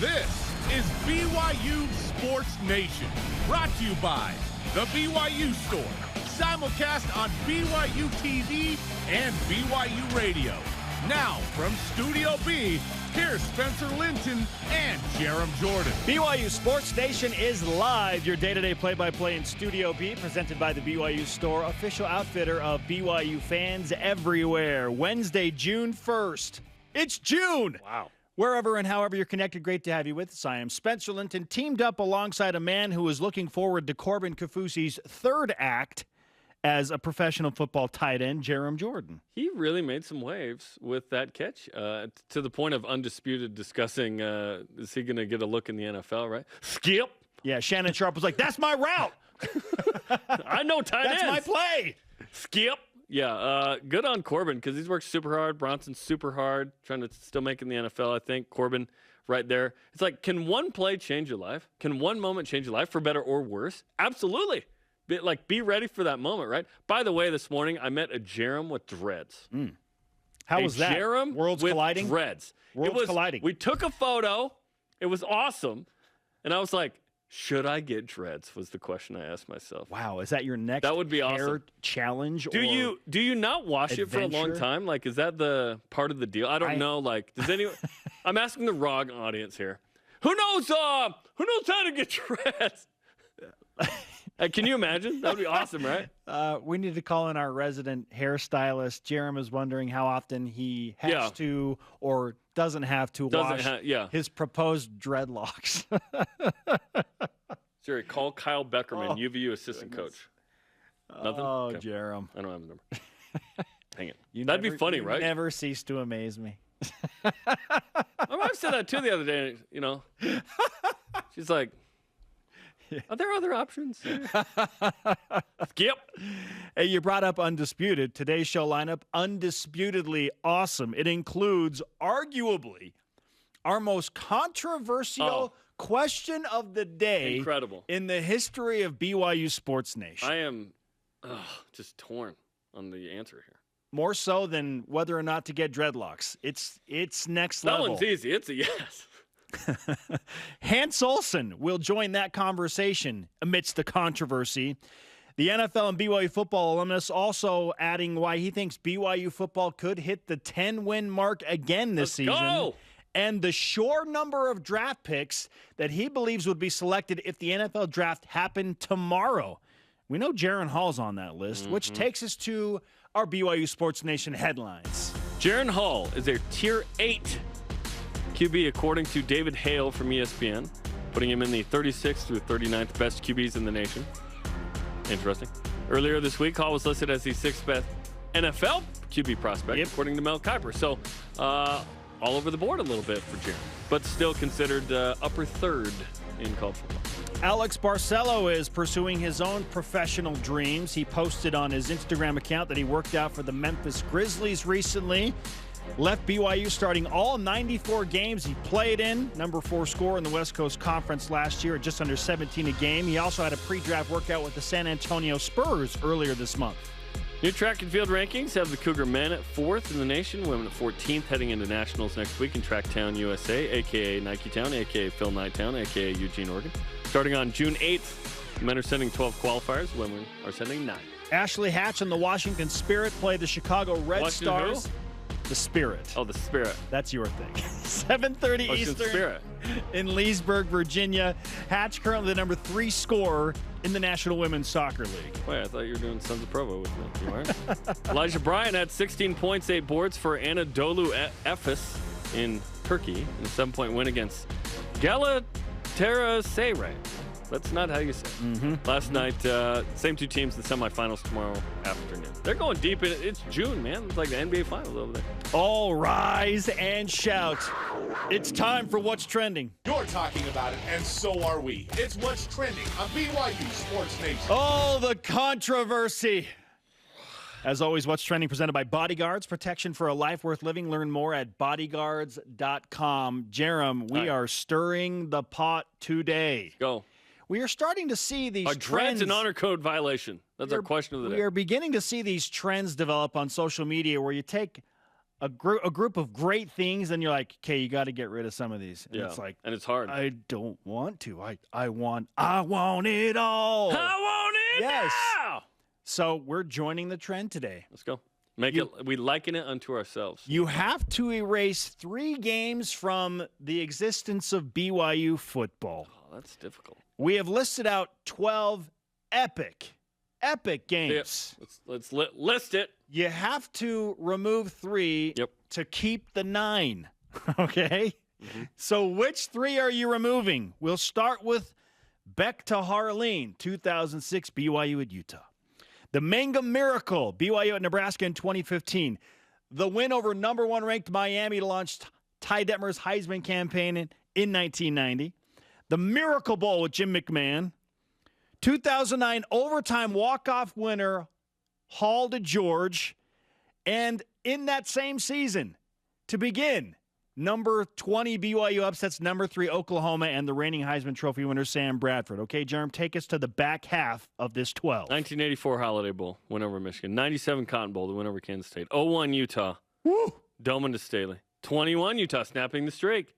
This is BYU Sports Nation, brought to you by the BYU Store, simulcast on BYU TV and BYU Radio. Now, from Studio B, here's Spencer Linton and Jaren Jordan. BYU Sports Nation is live, your day-to-day play-by-play in Studio B, presented by the BYU Store, official outfitter of BYU fans everywhere. Wednesday, June 1st. It's June! Wow. Wherever and however you're connected, great to have you with us. I am Spencer Linton, teamed up alongside a man who is looking forward to Corbin Kaufusi's third act as a professional football tight end, Jaren Jordan. He really made some waves with that catch, to the point of undisputed discussing, is he going to get a look in the NFL, right? Skip! Yeah, Shannon Sharp was like, that's my route! I know tight ends. That's my play! Skip! Yeah, good on Corbin because he's worked super hard. Bronson's super hard, trying to still make it in the NFL, I think. Corbin right there. It's like, can one play change your life? Can one moment change your life for better or worse? Absolutely. Be ready for that moment, right? By the way, this morning, I met a Jaren with dreads. How was that? Jaren Worlds with colliding? Dreads. Worlds colliding. We took a photo. It was awesome. And I was like, should I get dreads was the question I asked myself. Wow, is that your next That would be hair awesome. challenge? Do you not wash it for a long adventure? time? Like, is that the part of the deal? I don't know. Like, does anyone? I'm asking the wrong audience here. Who knows how to get dreads? Can you imagine? That would be awesome, right? We need to call in our resident hairstylist. Jerem is wondering how often he has to or doesn't have to wash his proposed dreadlocks. Siri, call Kyle Beckerman, UVU assistant coach. Nothing? Oh, Okay. Jerem. I don't have the number. Hang it. That'd be funny, right? Never cease to amaze me. My wife said that too the other day, She's like, are there other options? Skip. Hey, you brought up Undisputed. Today's show lineup, undisputedly awesome. It includes, arguably, our most controversial question of the day. Incredible. In the history of BYU Sports Nation. I am just torn on the answer here. More so than whether or not to get dreadlocks. It's next level. That one's easy. It's a yes. Hans Olsen will join that conversation amidst the controversy. The NFL and BYU football alumnus also adding why he thinks BYU football could hit the 10-win mark again this season. Go! And the sure number of draft picks that he believes would be selected if the NFL draft happened tomorrow. We know Jaren Hall's on that list, which takes us to our BYU Sports Nation headlines. Jaren Hall is a Tier 8 QB, according to David Hale from ESPN, putting him in the 36th through 39th best QBs in the nation. Interesting. Earlier this week, Hall was listed as the 6th best NFL QB prospect, according to Mel Kiper. So, all over the board a little bit for Jaren, but still considered upper third in college football. Alex Barcelo is pursuing his own professional dreams. He posted on his Instagram account that he worked out for the Memphis Grizzlies recently. Left BYU starting all 94 games he played in. Number 4 scorer in the West Coast Conference last year at just under 17 a game. He also had a pre-draft workout with the San Antonio Spurs earlier this month. New track and field rankings have the Cougar men at 4th in the nation, women at 14th, heading into nationals next week in Tracktown, USA, a.k.a. Nike Town, a.k.a. Phil Knight Town, a.k.a. Eugene, Oregon. Starting on June 8th, men are sending 12 qualifiers, women are sending 9. Ashley Hatch and the Washington Spirit play the Chicago Red Washington Stars. The Spirit. Oh, the Spirit. That's your thing. 7:30 Eastern Spirit. in Leesburg, Virginia. Hatch currently the number 3 scorer in the National Women's Soccer League. Wait, I thought you were doing Sons of Provo with me. You aren't? Elijah Bryant had 16 points, 8 boards for Anadolu Efes in Turkey in a 7-point win against Galatasaray. That's not how you say it. Last night, same 2 teams in the semifinals tomorrow afternoon. They're going deep in it. It's June, man. It's like the NBA Finals over there. All rise and shout. It's time for What's Trending. You're talking about it, and so are we. It's What's Trending on BYU Sports Nation. Oh, the controversy. As always, What's Trending presented by Bodyguards. Protection for a life worth living. Learn more at bodyguards.com. Jerem, we are stirring the pot today. Go. We are starting to see these Are trends. dreads an honor code violation? That's our question of the day. We are beginning to see these trends develop on social media where you take a group of great things, and you're like, okay, you got to get rid of some of these. And it's like, and it's hard. I don't want to. I want it all. I want it now. So we're joining the trend today. Let's go. We liken it unto ourselves. You have to erase 3 games from the existence of BYU football. Oh, that's difficult. We have listed out 12 epic games. Yeah, let's list it. You have to remove 3 to keep the 9. Okay? Mm-hmm. So which 3 are you removing? We'll start with Beck to Harline, 2006, BYU at Utah. The Mangum Miracle, BYU at Nebraska in 2015. The win over number 1 ranked Miami to launch Ty Detmer's Heisman campaign in 1990. The Miracle Bowl with Jim McMahon. 2009 overtime walk-off winner, Hall to George. And in that same season, to begin, number 20 BYU upsets number 3 Oklahoma and the reigning Heisman Trophy winner Sam Bradford. Okay, Jerem, take us to the back half of this 12. 1984 Holiday Bowl, win over Michigan. 97 Cotton Bowl, the win over Kansas State. 01 Utah, Doman to Staley. 21 Utah, snapping the streak.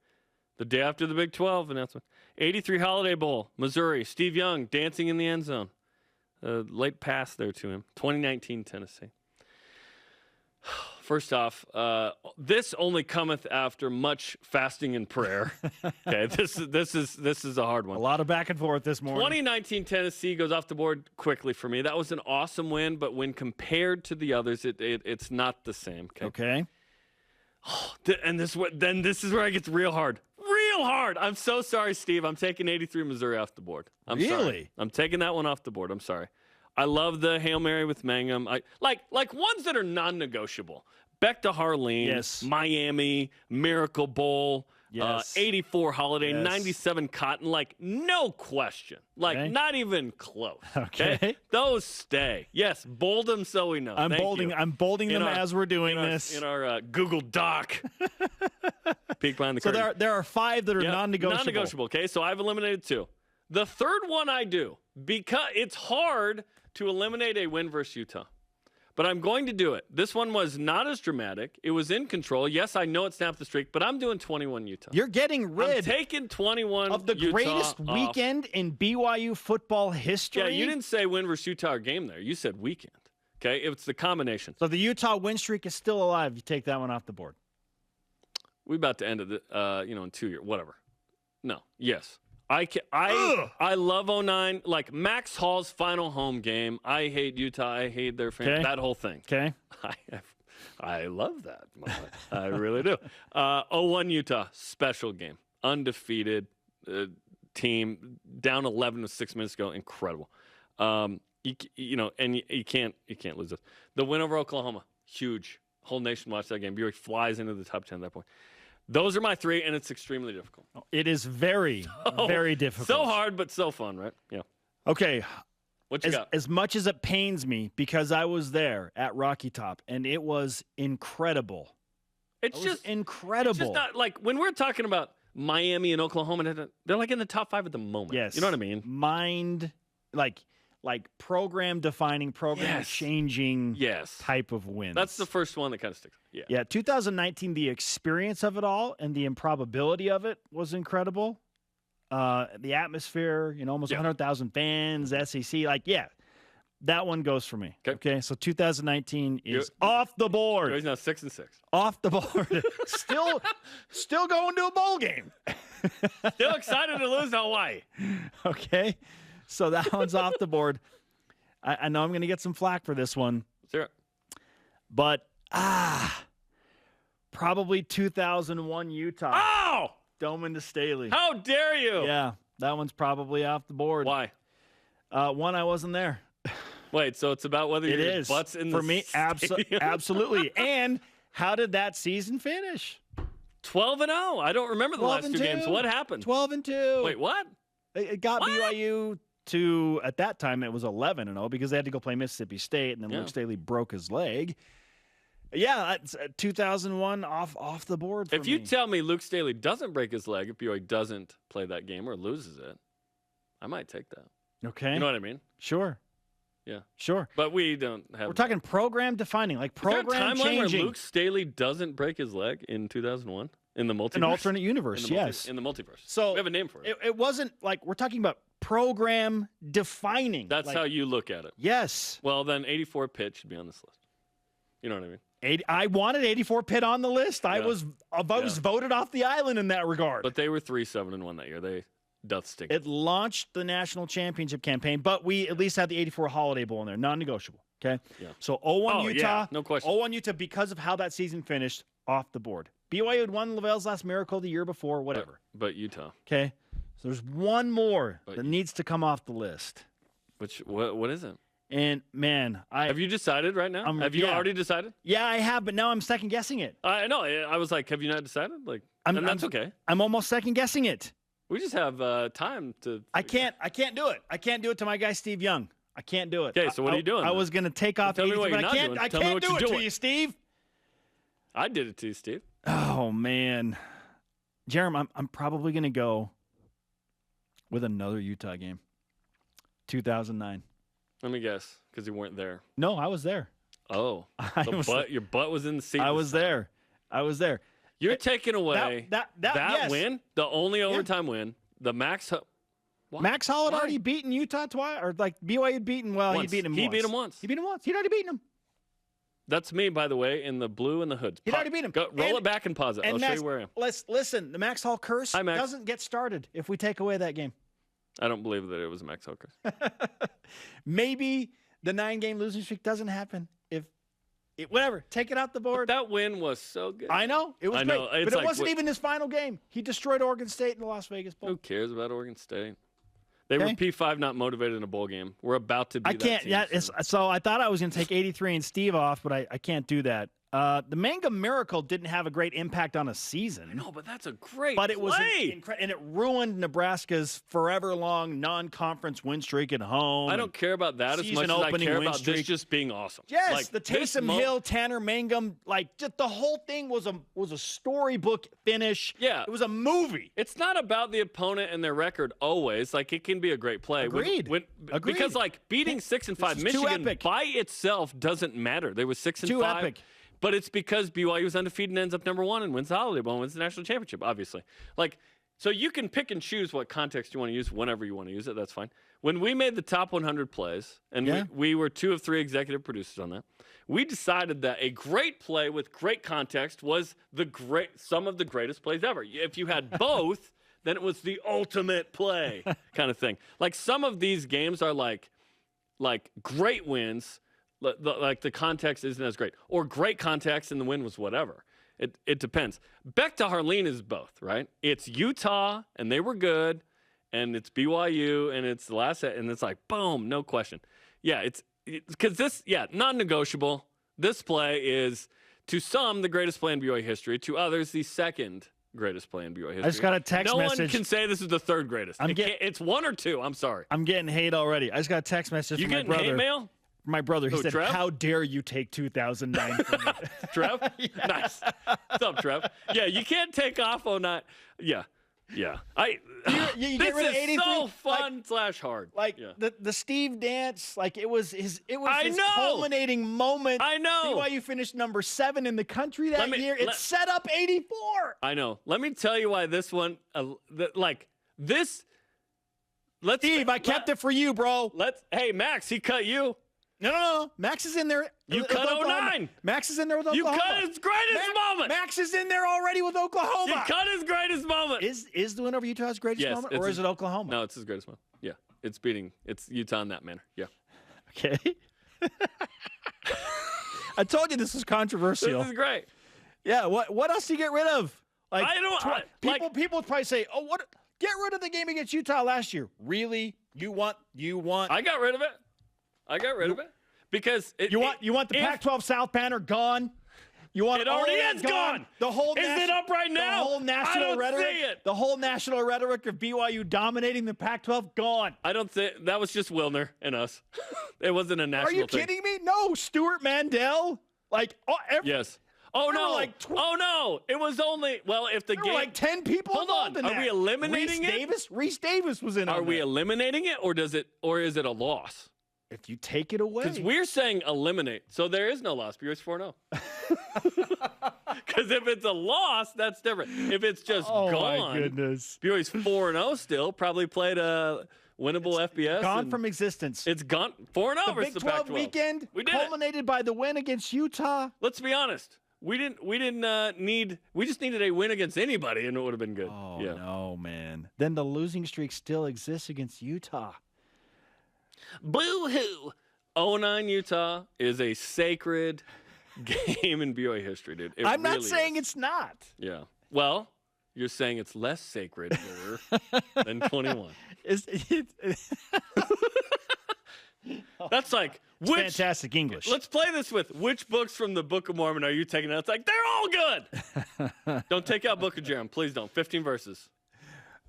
The day after the Big 12 announcement. 83 Holiday Bowl, Missouri. Steve Young dancing in the end zone. Late pass there to him. 2019 Tennessee. First off, this only cometh after much fasting and prayer. Okay, this is a hard one. A lot of back and forth this morning. 2019 Tennessee goes off the board quickly for me. That was an awesome win, but when compared to the others, it's not the same. Okay. And this is where it gets real hard. Real hard. I'm so sorry, Steve. I'm taking 83 Missouri off the board. I'm sorry. I'm taking that one off the board. I'm sorry. I love the Hail Mary with Mangum. I like ones that are non-negotiable. Beck to Harline, yes. Miami, Miracle Bowl, yes. 84 Holiday, yes. 97 Cotton. Like, no question. Like, okay. Not even close. Okay. Those stay. Yes, bold them so we know. I'm bolding them as we're doing this. In our Google Doc. Peek behind the curtain. So there are 5 that are non-negotiable. Non-negotiable, okay? So I've eliminated 2. The third one I do, because it's hard to eliminate a win versus Utah. But I'm going to do it. This one was not as dramatic. It was in control. Yes, I know it snapped the streak, but I'm doing 21 Utah. You're getting rid I'm taking 21 of the Utah greatest off. weekend in BYU football history. Yeah, you didn't say win versus Utah or game there. You said weekend. Okay, it's the combination. So the Utah win streak is still alive. You take that one off the board. We're about to end it, in 2 years, whatever. No, yes. I love 09, like Max Hall's final home game. I hate Utah. I hate their fans. Okay. That whole thing. Okay. I love that. I really do. 01 Utah, special game. Undefeated team, down 11 with 6 minutes to go. Incredible. And you can't lose this. The win over Oklahoma, huge. Whole nation watched that game. BYU flies into the top 10 at that point. Those are my 3, and it's extremely difficult. It is very, very difficult. So hard, but so fun, right? Yeah. Okay. What you got? As much as it pains me, because I was there at Rocky Top, and it was incredible. It's just incredible. It's just not like when we're talking about Miami and Oklahoma, they're like in the top 5 at the moment. Yes. You know what I mean? Like program-defining, program-changing type of wins. That's the first one that kind of sticks. Yeah, 2019, the experience of it all and the improbability of it was incredible. The atmosphere, almost 100,000 fans, SEC. That one goes for me. Okay, so 2019 is off the board. He's now 6-6. Off the board. still going to a bowl game. Still excited to lose to Hawaii. Okay. So that one's off the board. I know I'm going to get some flack for this one. Sure. But, probably 2001 Utah. Oh! Doman to Staley. How dare you? Yeah, that one's probably off the board. Why? One, I wasn't there. Wait, so it's about whether your butt's in the for me, stadium? Absolutely. And how did that season finish? 12-0. I don't remember the last 2 games. What happened? 12-2. Wait, what? It got BYU to, at that time, it was 11-0 because they had to go play Mississippi State, and then Luke Staley broke his leg. Yeah, that's 2001 off the board for If you tell me Luke Staley doesn't break his leg if BYU doesn't play that game or loses it, I might take that. Okay. You know what I mean? Sure. Yeah. Sure. But we don't have. We're talking program defining, like Is there a program timeline where changing. Luke Staley doesn't break his leg in 2001 in the multiverse? An alternate universe, yes. In the multiverse. So we have a name for it. It wasn't like we're talking about program defining. That's like, how you look at it. Yes. Well, then 84 Pitt should be on this list. You know what I mean? I wanted 84 Pitt on the list. I Yeah. was voted off the island in that regard. But they were 3-7-1 that year. They doth stink. It launched the national championship campaign, but we at least had the 84 Holiday Bowl in there, non-negotiable. Okay, Yeah. So 0-1 Utah, yeah, no question. 0-1 Utah because of how that season finished, off the board. BYU had won Lavelle's last miracle the year before, whatever. But Utah. Okay, so there's one more But that needs to come off the list. What is it? And man, Have you decided right now? Have you already decided? Yeah, I have, but now I'm second guessing it. I know. I was like, have you not decided? Like, and that's okay. I'm almost second guessing it. We just have time to. I can't do it. I can't do it to my guy Steve Young. I can't do it. Okay, so what are you doing? I was going to take off Tell me 82, what but you're I not can't. doing. I Tell me can't what do you're it to doing. you, Steve. I did it to you, Steve. Oh man, Jaren, I'm probably going to go with another Utah game. 2009. Let me guess, because you weren't there. No, I was there. Oh, your butt was in the seat. I was there. You're taking away that yes. win, the only overtime win, the Max. Max Hall had already beaten Utah twice, or like BYU had beaten. Well, Once. he'd beaten him. He once. beat him once. He beat him once. He'd already beaten him. That's me, by the way, in the blue and the hood. He'd already beat him. Go, roll it back and pause it. I'll show you where I am. Listen, the Max Hall curse Hi, Max. doesn't get started if we take away that game. I don't believe that it was Max Hall curse. Maybe the 9-game losing streak doesn't happen if whatever. Take it out the board. That win was so good. I know. It was I great. know. But It's it like, wasn't even his final game. He destroyed Oregon State in the Las Vegas Bowl. Who cares about Oregon State? They were P5 not motivated in a bowl game. We're about to be I can't. that team So I thought I was going to take 83 and Steve off, but I can't do that. The Mangum Miracle didn't have a great impact on a season. No, but that's a great But it was play. and it ruined Nebraska's forever-long non-conference win streak at home. I don't care about that as much as I care about this just being awesome. Yes, like, the Taysom Hill, Tanner Mangum, like just the whole thing was a storybook finish. Yeah. It was a movie. It's not about the opponent and their record always. Like, it can be a great play. Agreed. Agreed. Because, like, beating 6-5 Michigan by itself doesn't matter. They were 6-5. Too epic. But it's because BYU is undefeated and ends up number 1 and wins the Holiday Bowl and wins the national championship, obviously. Like, so you can pick and choose what context you want to use whenever you want to use it. That's fine. When we made the top 100 plays, and we were 2 of 3 executive producers on that, we decided that a great play with great context was some of the greatest plays ever. If you had both, then it was the ultimate play kind of thing. Like, some of these games are like great wins. Like the context isn't as great, or great context and the win was whatever. It depends. Back to Harleen is both, right? It's Utah and they were good, and it's BYU and it's the last set, and it's like boom, no question. Yeah, it's because non-negotiable. This play is to some the greatest play in BYU history, to others the second greatest play in BYU history. I just got a text message. No one can say this is the third greatest. It's 1 or 2. I'm sorry. I'm getting hate already. I just got a text message from my brother. You getting hate mail? My brother, he said, Trev? "How dare you take 2009 from me?" Trev? Nice. What's up, Trev? Yeah, you can't take off 09. Yeah. You get rid of 83. So fun / hard. Like the Steve dance, like it was his culminating moment. I know. BYU finished number 7 in the country that year. It set up 84. I know. Let me tell you why this one, Steve, I kept it for you, bro. Hey, Max, he cut you. No. Max is in there. You cut 09. Max is in there with Oklahoma. You cut his greatest moment. Max is in there already with Oklahoma. You cut his greatest moment. Is the win over Utah his greatest moment, or is it Oklahoma? No, it's his greatest moment. Yeah, it's Utah in that manner. Yeah. Okay. I told you this was controversial. This is great. Yeah. What else do you get rid of? Like, I don't. People would probably say, "Oh, what? Get rid of the game against Utah last year." Really? You want? I got rid of it. Because you want the Pac-12 South banner gone. You want it already is gone. The whole is it up right now? The whole national I don't rhetoric. see it. The whole national rhetoric of BYU dominating the Pac-12 gone. I don't think that was just Wilner and us. It wasn't a national thing. Are you kidding me? No, Stuart Mandel. Yes. Oh no! It was only if the there game were like 10 people involved in that. Are we eliminating it? Reese Davis was in. Are we eliminating it, or is it a loss? If you take it away. Because we're saying eliminate. So there is no loss. BYU's 4-0. Because if it's a loss, that's different. If it's just gone. Oh, my goodness. BYU's 4-0 still. Probably played a winnable FBS. Gone from existence. It's gone 4-0 the versus Big the Pac-12 weekend culminated by the win against Utah. Let's be honest. We just needed a win against anybody, and it would have been good. Oh, no, man. Then the losing streak still exists against Utah. Boo-hoo. 0-9 Utah is a sacred game in BYU history, dude. I'm not saying it's not. Yeah. Well, you're saying it's less sacred than 21. That's like fantastic English. Let's play this with which books from the Book of Mormon are you taking out? It's like they're all good. Don't take out Book of Jaren, please don't. 15 verses.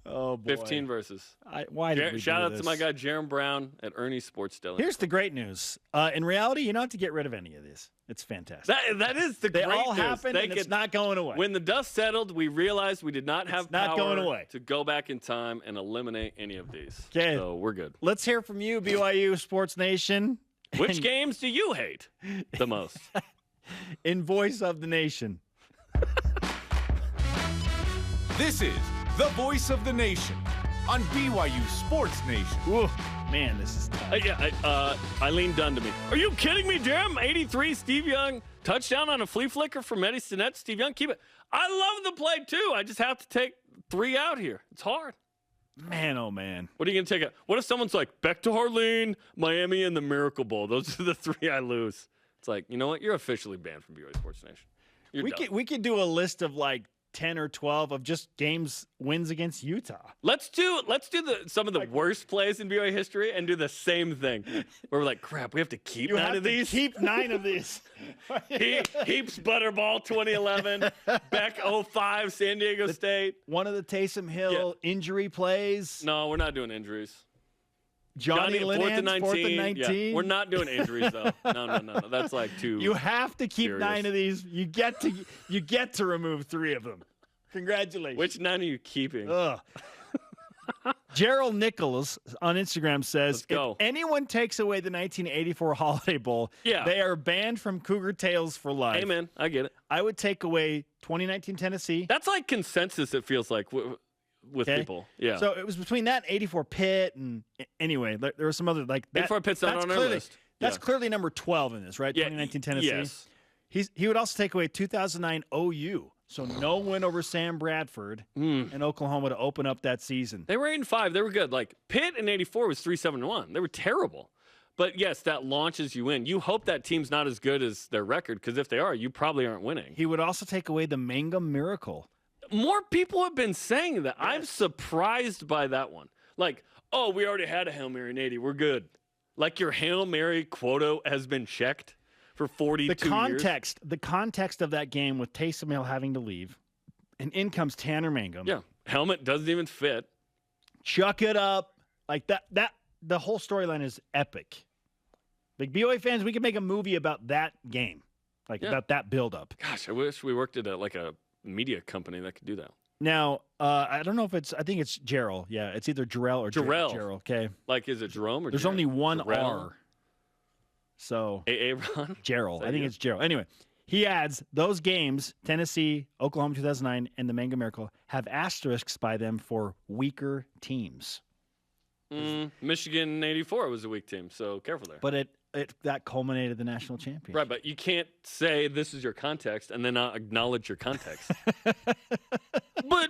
Oh boy. 15 verses. Why did we shout do out this? to my guy Jaren Brown at Ernie's Sports Daily. Here's the great news. In reality, you don't have to get rid of any of these. It's fantastic. That is the they great all news. happened, and it's not going away. When the dust settled, we realized we did not have not power going away. to go back in time and eliminate any of these. Okay. So we're good. Let's hear from you, BYU Sports Nation. Which games do you hate the most? In voice of the nation. This is the voice of the nation on BYU Sports Nation. Ooh, man, this is tough. Eileen Dunn to me. Are you kidding me, Jerem? 83, Steve Young, touchdown on a flea flicker from Eddie Sinnett. Steve Young, keep it. I love the play, too. I just have to take 3 out here. It's hard. Man, oh, man. What are you going to take out? What if someone's like, back to Harleen, Miami, and the Miracle Bowl? Those are the 3 I lose. It's like, you know what? You're officially banned from BYU Sports Nation. We could do a list of like 10 or 12 of just wins against Utah. Let's do some of the worst plays in BYU history and do the same thing. Where we're like, crap, we have to keep 9 of these. Keep 9 of these. Heaps Butterball 2011, Beck 05, San Diego State. One of the Taysom Hill injury plays. No, we're not doing injuries. Johnny Linehan, 4th and 19. Yeah, we're not doing injuries though. No. That's like too. You have to keep serious. 9 of these. You get to remove 3 of them. Congratulations. Which 9 are you keeping? Gerald Nichols on Instagram says, if anyone takes away the 1984 Holiday Bowl, they are banned from Cougar Tales for life. Hey, man, I get it. I would take away 2019 Tennessee. That's like consensus, it feels like, with people. Yeah. So it was between that and 84 Pitt, and anyway, there was some other like that. 84 Pitt's not on our list. That's clearly number 12 in this, right? 2019 Tennessee. Yes. He would also take away 2009 OU. So no win over Sam Bradford in Oklahoma to open up that season. They were 8-5. They were good. Like Pitt in '84 was 3-7-1. They were terrible. But yes, that launches you in. You hope that team's not as good as their record, because if they are, you probably aren't winning. He would also take away the Mangum Miracle. More people have been saying that. Yes. I'm surprised by that one. Like, oh, we already had a Hail Mary in 80. We're good. Like your Hail Mary quota has been checked for 42 years. The context of that game with Taysom Hill having to leave, and in comes Tanner Mangum. Yeah, helmet doesn't even fit. Chuck it up. Like that the whole storyline is epic. Like BYU fans, we could make a movie about that game. About that buildup. Gosh, I wish we worked at a media company that could do that. Now, I don't know if I think it's Jarrell. Yeah, it's either Jarrell or Jarrell. Okay. Like, is it Jerome or There's Jarrell? only one Jarrell? R. So Aaron? Jarrell. I think it's Jarrell. Anyway, he adds those games, Tennessee, Oklahoma 2009, and the Mangum Miracle, have asterisks by them for weaker teams. Michigan '84 was a weak team, so careful there. But that culminated the national championship. Right, but you can't say this is your context and then not acknowledge your context. but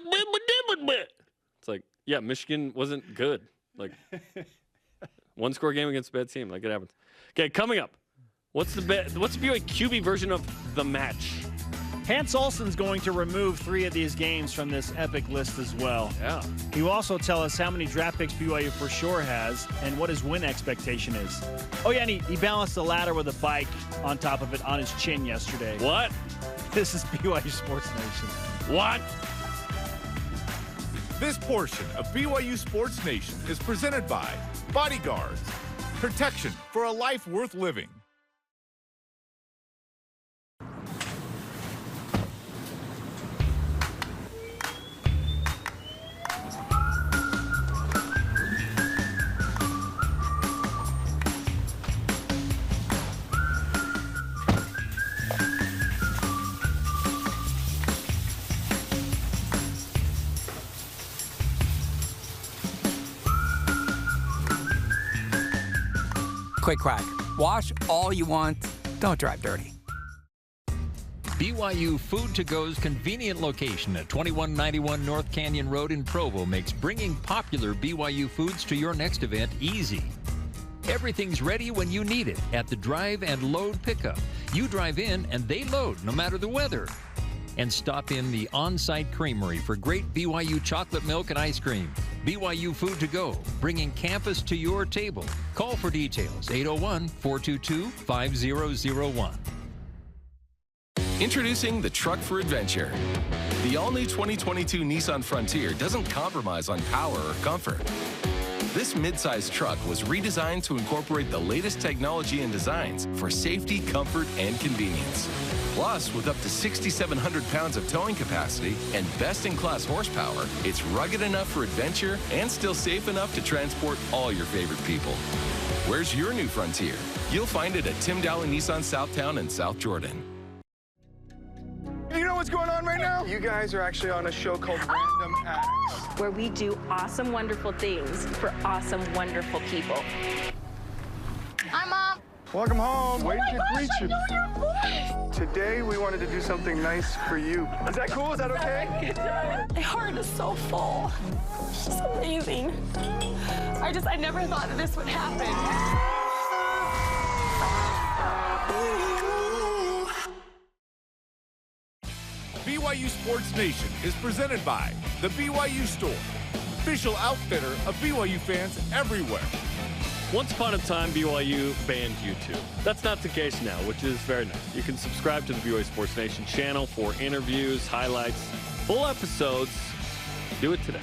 it's like, yeah, Michigan wasn't good. Like, 1-score game against a bad team. Like, it happens. Okay, coming up. What's the BYU QB version of the match? Hans Olsen's going to remove 3 of these games from this epic list as well. Yeah. He will also tell us how many draft picks BYU for sure has and what his win expectation is. Oh, yeah, and he balanced the ladder with a bike on top of it on his chin yesterday. What? This is BYU Sports Nation. What? This portion of BYU Sports Nation is presented by Bodyguards. Protection for a life worth living. Quick crack. Wash all you want. Don't drive dirty. BYU Food to Go's convenient location at 2191 North Canyon Road in Provo makes bringing popular BYU foods to your next event easy. Everything's ready when you need it at the drive and load pickup. You drive in and they load no matter the weather. And stop in the on-site creamery for great BYU chocolate milk and ice cream. BYU Food to Go, bringing campus to your table. Call for details, 801-422-5001. Introducing the Truck for Adventure. The all-new 2022 Nissan Frontier doesn't compromise on power or comfort. This midsize truck was redesigned to incorporate the latest technology and designs for safety, comfort, and convenience. Plus, with up to 6,700 pounds of towing capacity and best-in-class horsepower, it's rugged enough for adventure and still safe enough to transport all your favorite people. Where's your new Frontier? You'll find it at Tim Dowling Nissan Southtown and South Jordan. You know what's going on right now? You guys are actually on a show called Random Acts, where we do awesome, wonderful things for awesome, wonderful people. Hi, Mom. Welcome home. Waiting to greet you. I know your voice. Today, we wanted to do something nice for you. Is that cool? Is that okay? My heart is so full. It's just amazing. I never thought that this would happen. BYU Sports Nation is presented by the BYU Store, official outfitter of BYU fans everywhere. Once upon a time, BYU banned YouTube. That's not the case now, which is very nice. You can subscribe to the BYU Sports Nation channel for interviews, highlights, full episodes. Do it today.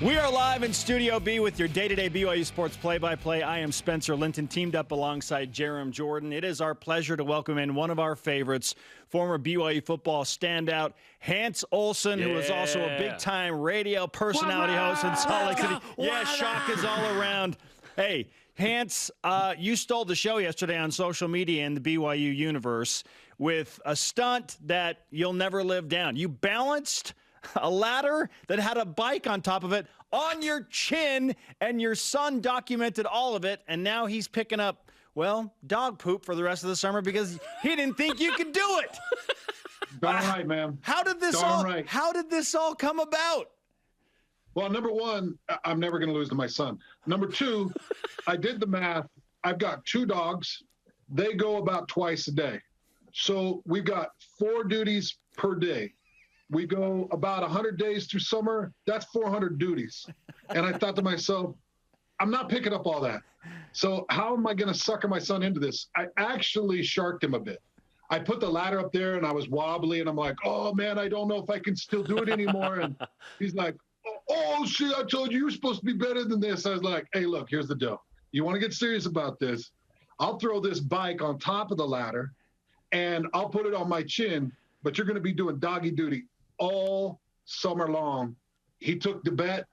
We are live in Studio B with your day-to-day BYU Sports play-by-play. I am Spencer Linton, teamed up alongside Jaren Jordan. It is our pleasure to welcome in one of our favorites, former BYU football standout, Hans Olsen, who is also a big-time radio personality host in Salt Lake City. Yeah, shock is all around. Hey, Hans, you stole the show yesterday on social media in the BYU universe with a stunt that you'll never live down. You balanced a ladder that had a bike on top of it on your chin, and your son documented all of it, and now he's picking up, well, dog poop for the rest of the summer because he didn't think you could do it. Darn right, man. How did this all come about? Well, number one, I'm never going to lose to my son. Number two, I did the math. I've got 2 dogs. They go about twice a day. So we've got 4 duties per day. We go about 100 days through summer. That's 400 duties. And I thought to myself, I'm not picking up all that. So how am I going to sucker my son into this? I actually sharked him a bit. I put the ladder up there and I was wobbly and I'm like, oh man, I don't know if I can still do it anymore. And he's like, oh shit, I told you, you're supposed to be better than this. I was like, hey, look, here's the deal. You want to get serious about this? I'll throw this bike on top of the ladder and I'll put it on my chin, but you're going to be doing doggy duty all summer long. He took the bet.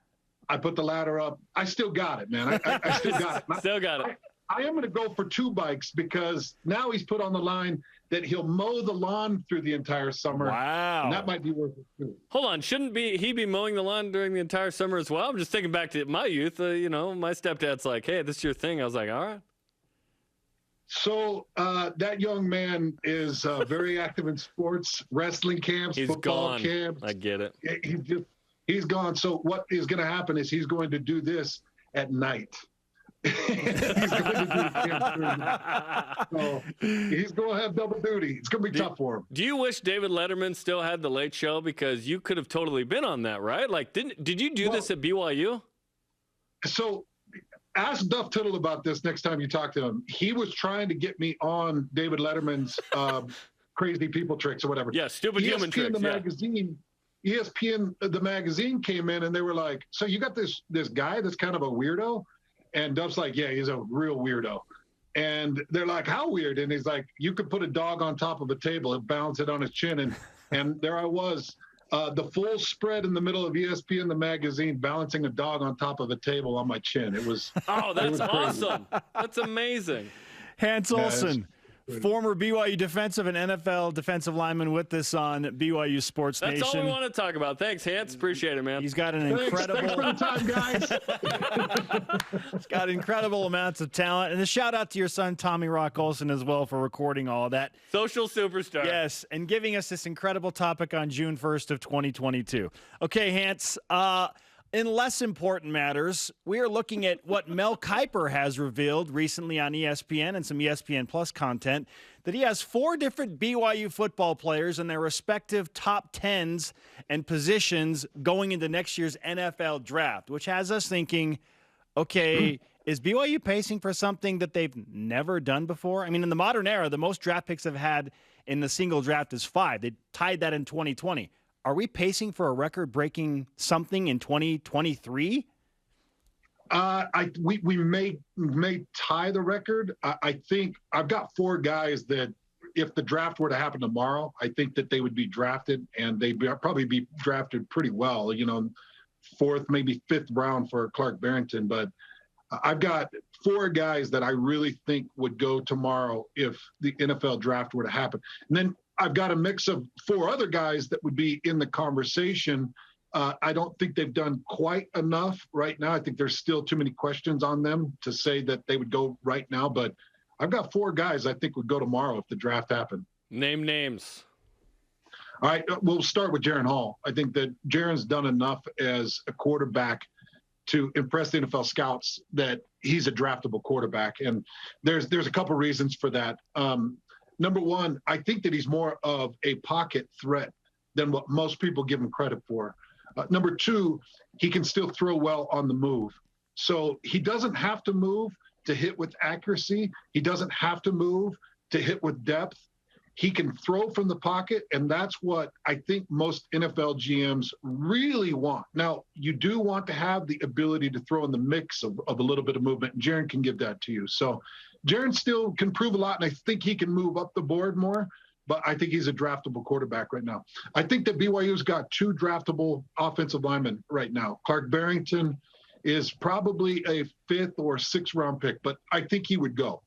I put the ladder up. I still got it, man. I still got it. Still got it. I am going to go for 2 bikes because now he's put on the line that he'll mow the lawn through the entire summer. Wow. And that might be worth it too. Hold on. Shouldn't he be mowing the lawn during the entire summer as well? I'm just thinking back to my youth. My stepdad's like, hey, this is your thing. I was like, all right. So that young man is very active in sports, wrestling camps, football camps. I get it. He's gone. So what is going to happen is he's going to do this at night. He's going to do camp during the night. So he's going to have double duty. It's going to be tough for him. Do you wish David Letterman still had the Late Show? Because you could have totally been on that, right? Like, did you do this at BYU? So ask Duff Tittle about this next time you talk to him. He was trying to get me on David Letterman's crazy people tricks or whatever. Yeah, stupid human tricks. ESPN, the magazine came in and they were like, so you got this guy that's kind of a weirdo? And Duff's like, yeah, he's a real weirdo. And they're like, how weird? And he's like, you could put a dog on top of a table and balance it on his chin. And there I was. The full spread in the middle of ESPN, the magazine, balancing a dog on top of a table on my chin. It was that's awesome. That's amazing. Hans Olsen, Former BYU defensive and NFL defensive lineman with us on BYU Sports Nation. That's all we want to talk about. Thanks, Hans. Appreciate it, man. He's got an incredible. Thanks for the time, guys. He's got incredible amounts of talent. And a shout out to your son, Tommy Rock Olson, as well, for recording all of that. Social superstar. Yes, and giving us this incredible topic on June 1st of 2022. Okay, Hans, in less important matters, we are looking at what Mel Kiper has revealed recently on ESPN and some ESPN Plus content, that he has 4 different BYU football players in their respective top 10s and positions going into next year's NFL draft, which has us thinking, okay, is BYU pacing for something that they've never done before? I mean, in the modern era, the most draft picks have had in the single draft is 5. They tied that in 2020. Are we pacing for a record-breaking something in 2023? We may tie the record. I think I've got 4 guys that, if the draft were to happen tomorrow, I think that they would be drafted, and they'd probably be drafted pretty well. 4th, maybe 5th round for Clark Barrington. But I've got 4 guys that I really think would go tomorrow if the NFL draft were to happen. And then I've got a mix of 4 other guys that would be in the conversation. I don't think they've done quite enough right now. I think there's still too many questions on them to say that they would go right now. But I've got 4 guys I think would go tomorrow if the draft happened. Name names. All right, we'll start with Jaren Hall. I think that Jaren's done enough as a quarterback to impress the NFL scouts that he's a draftable quarterback. And there's a couple reasons for that. Number one, I think that he's more of a pocket threat than what most people give him credit for. Number 2, he can still throw well on the move. So he doesn't have to move to hit with accuracy. He doesn't have to move to hit with depth. He can throw from the pocket, and that's what I think most NFL GMs really want. Now, you do want to have the ability to throw in the mix of a little bit of movement, and Jaren can give that to you. So Jaren still can prove a lot, and I think he can move up the board more, but I think he's a draftable quarterback right now. I think that BYU's got 2 draftable offensive linemen right now. Clark Barrington is probably a 5th or 6th round pick, but I think he would go.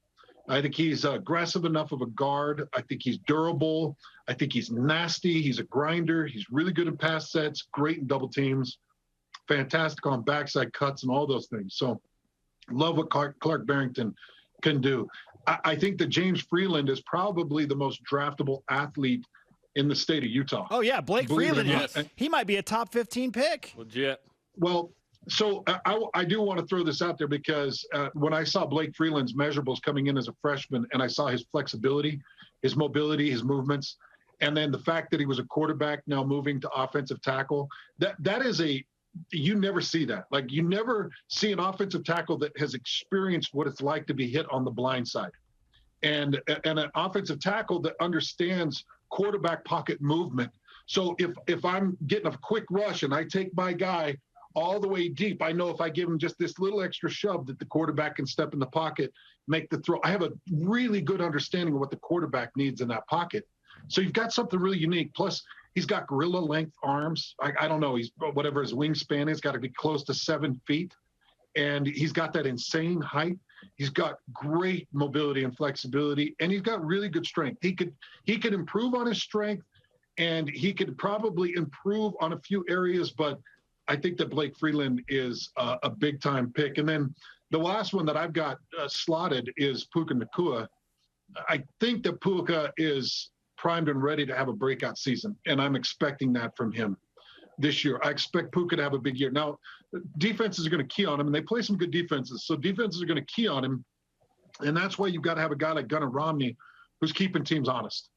I think he's aggressive enough of a guard. I think he's durable. I think he's nasty. He's a grinder. He's really good in pass sets, great in double teams, fantastic on backside cuts and all those things. So love what Clark Barrington can do. I think that James Breeland is probably the most draftable athlete in the state of Utah. Oh, yeah, Blake Breeland. Yes. He might be a top 15 pick. Legit. Well, so I do want to throw this out there because when I saw Blake Breeland's measurables coming in as a freshman, and I saw his flexibility, his mobility, his movements, and then the fact that he was a quarterback now moving to offensive tackle, that is you never see that. Like, you never see an offensive tackle that has experienced what it's like to be hit on the blind side. And an offensive tackle that understands quarterback pocket movement. So if I'm getting a quick rush and I take my guy all the way deep, I know if I give him just this little extra shove that the quarterback can step in the pocket, make the throw. I have a really good understanding of what the quarterback needs in that pocket. So you've got something really unique. Plus, he's got gorilla length arms. I don't know. He's whatever his wingspan is, got to be close to 7 feet. And he's got that insane height. He's got great mobility and flexibility, and he's got really good strength. He could improve on his strength, and he could probably improve on a few areas, but I think that Blake Breeland is a big-time pick. And then the last one that I've got slotted is Puka Nacua. I think that Puka is primed and ready to have a breakout season, and I'm expecting that from him this year. I expect Puka to have a big year. Now, defenses are going to key on him, and they play some good defenses, so defenses are going to key on him, and that's why you've got to have a guy like Gunnar Romney who's keeping teams honest.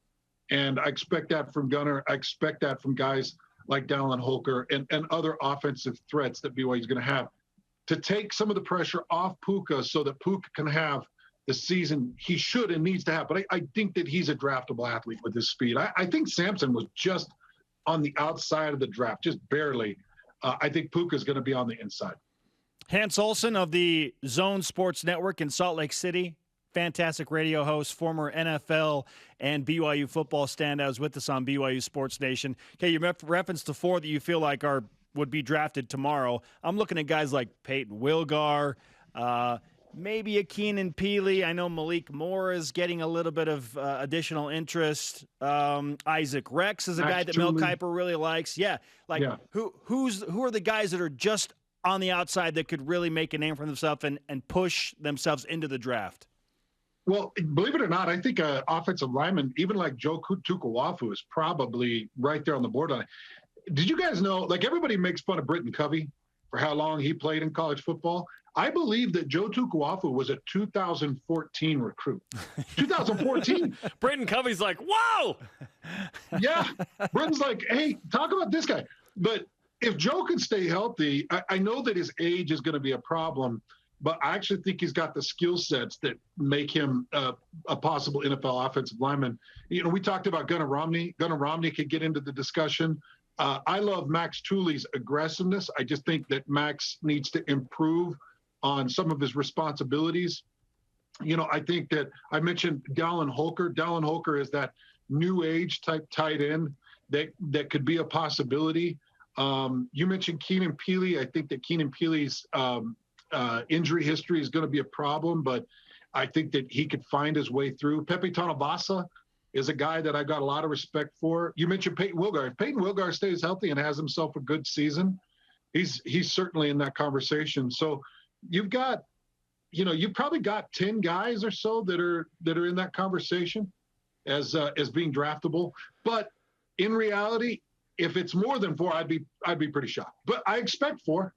And I expect that from Gunnar. I expect that from guys like Dallin Holker and other offensive threats that BYU is going to have to take some of the pressure off Puka so that Puka can have the season he should and needs to have. But I think that he's a draftable athlete with his speed. I think Sampson was just on the outside of the draft, just barely. I think Puka is going to be on the inside. Hans Olsen of the Zone Sports Network in Salt Lake City. Fantastic radio host, former NFL and BYU football standouts with us on BYU Sports Nation. Okay, you referenced the 4 that you feel like would be drafted tomorrow. I'm looking at guys like Peyton Wilgar, maybe a Keenan Peely. I know Malik Moore is getting a little bit of additional interest. Isaac Rex is a guy that Mel Kiper really likes. Who are the guys that are just on the outside that could really make a name for themselves and push themselves into the draft? Well, believe it or not, I think an offensive lineman, even like Joe Tukuwafu, is probably right there on the borderline. Did you guys know, like everybody makes fun of Britton Covey for how long he played in college football? I believe that Joe Tukuwafu was a 2014 recruit. 2014. Britton Covey's like, whoa! Yeah. Britton's like, hey, talk about this guy. But if Joe can stay healthy, I know that his age is going to be a problem, but I actually think he's got the skill sets that make him a possible NFL offensive lineman. You know, we talked about Gunnar Romney. Gunnar Romney could get into the discussion. I love Max Tooley's aggressiveness. I just think that Max needs to improve on some of his responsibilities. You know, I think that I mentioned Dallin Holker. Dallin Holker is that new age type tight end that could be a possibility. You mentioned Keenan Peely. I think that Keenan Peely's injury history is going to be a problem, but I think that he could find his way through. Pepe Tonabasa is a guy that I got a lot of respect for. You mentioned Peyton Wilgar. If Peyton Wilgar stays healthy and has himself a good season, he's certainly in that conversation. So you've got, you know, you've probably got 10 guys or so that are in that conversation as being draftable. But in reality, if it's more than 4, I'd be pretty shocked. But I expect 4.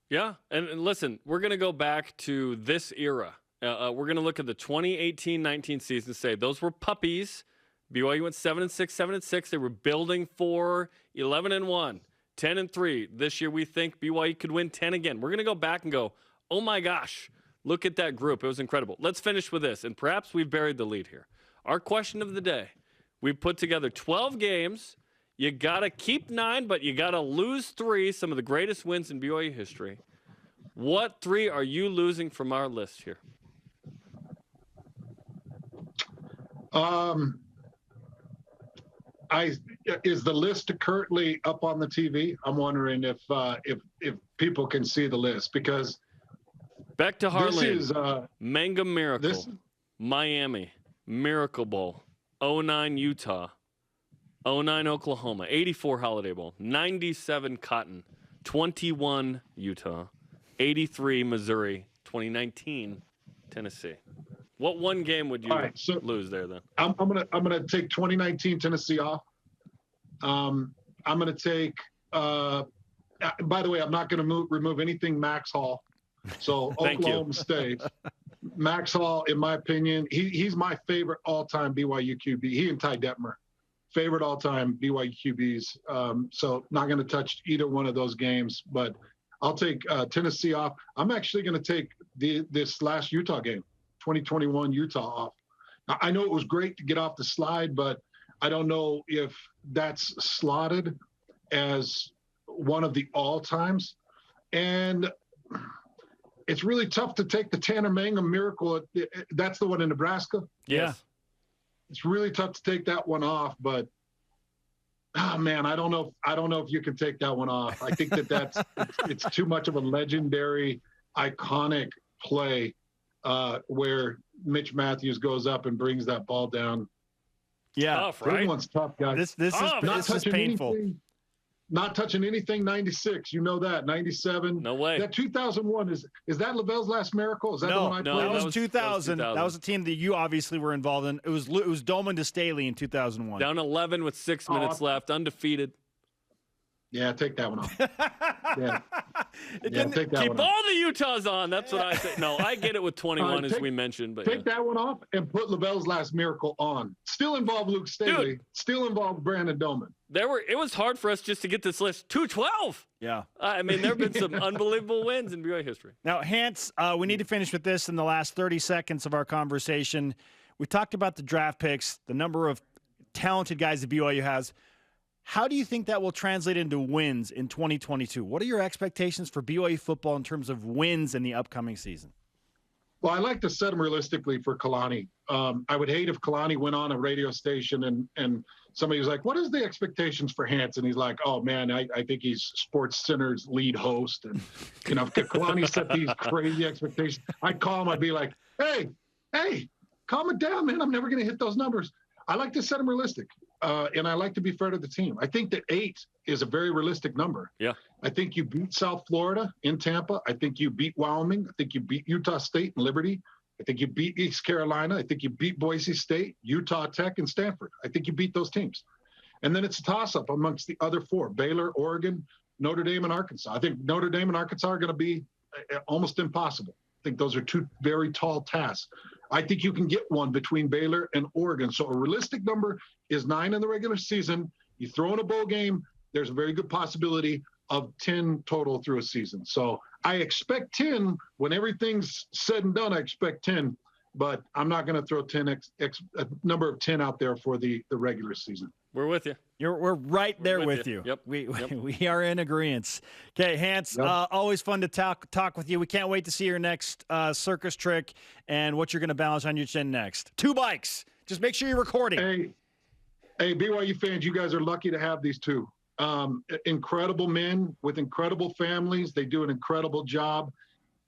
Yeah, and listen, we're going to go back to this era. We're going to look at the 2018-19 season and say those were puppies. BYU went 7-6, 7-6. They were building for 11-1, 10-3. This year we think BYU could win 10 again. We're going to go back and go, oh my gosh, look at that group. It was incredible. Let's finish with this, and perhaps we've buried the lead here. Our question of the day, we put together 12 games. You got to keep 9, but you got to lose 3, some of the greatest wins in BYU history. What 3 are you losing from our list here? Is the list currently up on the TV? I'm wondering if people can see the list, because back to Harlan, this is Mangum Miracle, Miami, Miracle Bowl, 09 Utah, 09 Oklahoma, 84 Holiday Bowl, 97 Cotton, 21 Utah, 83 Missouri, 2019 Tennessee. What one game would you lose there then? I'm gonna take 2019 Tennessee off. I'm gonna take. By the way, I'm not gonna remove anything Max Hall. So Oklahoma State. Max Hall, in my opinion, he's my favorite all-time BYU QB. He and Ty Detmer, favorite all-time BYU QBs. So not gonna touch either one of those games, but I'll take Tennessee off. I'm actually gonna take this last Utah game. 2021 Utah off. Now, I know it was great to get off the slide, but I don't know if that's slotted as one of the all-times. And it's really tough to take the Tanner Mangum Miracle. That's the one in Nebraska? Yeah. It's really tough to take that one off, but man, I don't know if you can take that one off. I think that's it's too much of a legendary, iconic play. Where Mitch Matthews goes up and brings that ball down. Yeah, tough, right? Everyone's tough, guys. This is painful. Not touching anything. 96, you know that. 97. No way. That 2001 is that Lavelle's last miracle? Is that the one I played? No, that was 2000. That was a team that you obviously were involved in. It was Doman to Staley in 2001. Down 11 with 6 minutes left, undefeated. Yeah, take that one off. Yeah. Take that one off. All the Utahs on. That's what I say. No, I get it with 21, as we mentioned. But take that one off and put Lavelle's last miracle on. Still involved Luke Staley. Dude. Still involved Brandon Doman. It was hard for us just to get this list. 212. Yeah. I mean, there have been some unbelievable wins in BYU history. Now, Hans, we need to finish with this in the last 30 seconds of our conversation. We talked about the draft picks, the number of talented guys that BYU has. How do you think that will translate into wins in 2022? What are your expectations for BYU football in terms of wins in the upcoming season? Well, I like to set them realistically for Kalani. I would hate if Kalani went on a radio station and somebody was like, what is the expectations for Hans? And he's like, oh, man, I think he's Sports Center's lead host. And, if Kalani set these crazy expectations, I'd call him. I'd be like, hey, calm it down, man. I'm never going to hit those numbers. I like to set them realistic. And I like to be fair to the team. I think that 8 is a very realistic number. Yeah. I think you beat South Florida in Tampa. I think you beat Wyoming. I think you beat Utah State and Liberty. I think you beat East Carolina. I think you beat Boise State, Utah Tech, and Stanford. I think you beat those teams. And then it's a toss-up amongst the other 4, Baylor, Oregon, Notre Dame, and Arkansas. I think Notre Dame and Arkansas are going to be almost impossible. I think those are 2 very tall tasks. I think you can get one between Baylor and Oregon. So a realistic number is 9 in the regular season. You throw in a bowl game, there's a very good possibility of 10 total through a season. So I expect 10 when everything's said and done. I expect 10, but I'm not going to throw a number of 10 out there for the regular season. We're with you. We're right there with you. Yep. We are in agreement. Okay, Hans, always fun to talk with you. We can't wait to see your next circus trick and what you're going to balance on your chin next. 2 bikes. Just make sure you're recording. Hey, BYU fans, you guys are lucky to have these 2. Incredible men with incredible families. They do an incredible job.